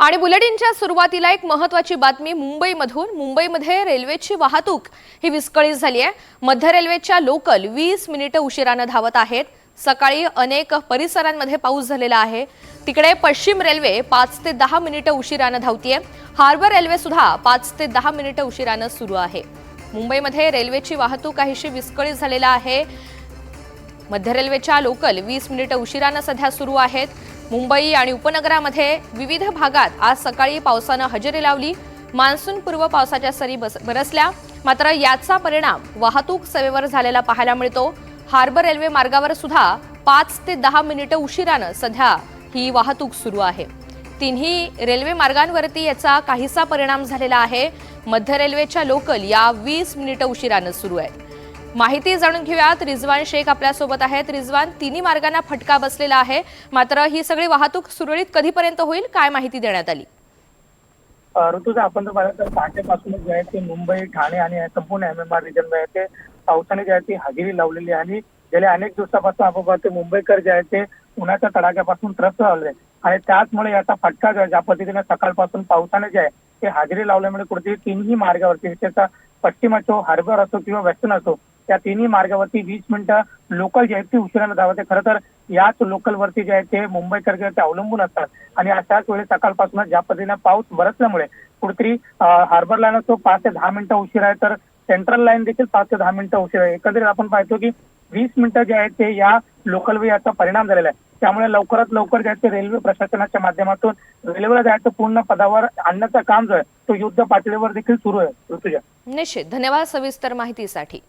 आणि बुलेटिनच्या सुरुवातीला एक महत्त्वाची बातमी मुंबईमध्ये रेल्वेची वाहतूक ही विस्कळीत झाली आहे। मध्य रेल्वेच्या लोकल 20 मिनिटे उशिराने धावत आहेत। सकाळी अनेक परिसरांमध्ये पाऊस झालेला आहे। तिकडे पश्चिम रेल्वे 5 ते 10 मिनिटे उशिराने धावतीये। हार्बर रेल्वे सुद्धा 5 ते 10 मिनिटे उशिराने सुरू आहे। मुंबईमध्ये रेल्वेची वाहतूक काहीशी विस्कळीत झालेला आहे। मध्य रेल्वेच्या लोकल 20 मिनिटे उशिराने सध्या सुरू आहेत। मुंबई आणि उपनगरामध्ये विविध भागात आज सकाळी पावसाने हजेरी लावली। मान्सून पूर्व पावसाच्या सरी बरसल्या, मात्र याचा परिणाम वाहतूक सेवेवर झालेला पाहायला मिळतो। हार्बर रेल्वे मार्गावर सुद्धा 5 ते 10 मिनिटे उशिराने सध्या ही वाहतूक सुरू आहे। तिन्ही रेल्वे मार्गांवरती याचा काहीसा परिणाम झालेला आहे। मध्य रेल्वेच्या लोकल या 20 मिनिटे उशिराने सुरू आहेत। माहिती जाणून घेऊयात, रिजवान शेख आपल्या सोबत आहेत। रिजवान, तिन्ही मार्गांना फटका बसलेला आहे, मात्र ही सगळी वाहतूक सुरळीत कधीपर्यंत होईल, काय माहिती देण्यात आली? ऋतुजा, आपण जर पाहिलं तर पहाटेपासूनच जे आहे ते मुंबई, ठाणे आणि संपूर्ण MMR रिजन जे आहे ते पावसाने जे आहे ती हजेरी लावलेली आहे। आणि गेल्या अनेक दिवसापासून आपण पाहतो मुंबईकर जे आहे ते उन्हाच्या तडाख्यापासून त्रस्त झाले आणि त्याचमुळे याचा फटका जो आहे, ज्या पद्धतीने सकाळपासून पावसाने जे आहे ते हजेरी लावल्यामुळे कुठेतरी तिन्ही मार्गावरती, विशेषतः पश्चिम असो, हार्बर असो किंवा वेस्टर्न असो, त्या तिन्ही मार्गावरती 20 मिनिटं लोकल जे आहेत ती उशिराने धावते। खरं तर याच लोकलवरती जे आहे ते मुंबईकर जे ते अवलंबून असतात आणि अशाच वेळी सकाळपासून ज्या पद्धतीने पाऊस बरसल्यामुळे कुठेतरी हार्बर लाईन असो 5 ते 10 मिनिटं उशीर आहे, तर सेंट्रल लाईन देखील 5 ते 10 मिनिटं उशीर आहे। एकंदरीत आपण पाहतो की 20 मिनिटं जे आहेत ते या लोकलवर याचा परिणाम झालेला आहे। त्यामुळे लवकरात लवकर जे आहे ते रेल्वे प्रशासनाच्या माध्यमातून रेल्वेला जायचं पूर्ण पदावर आणण्याचं काम जो आहे तो युद्ध पातळीवर देखील सुरू आहे। ऋतुजा, निश्चित, धन्यवाद सविस्तर माहितीसाठी।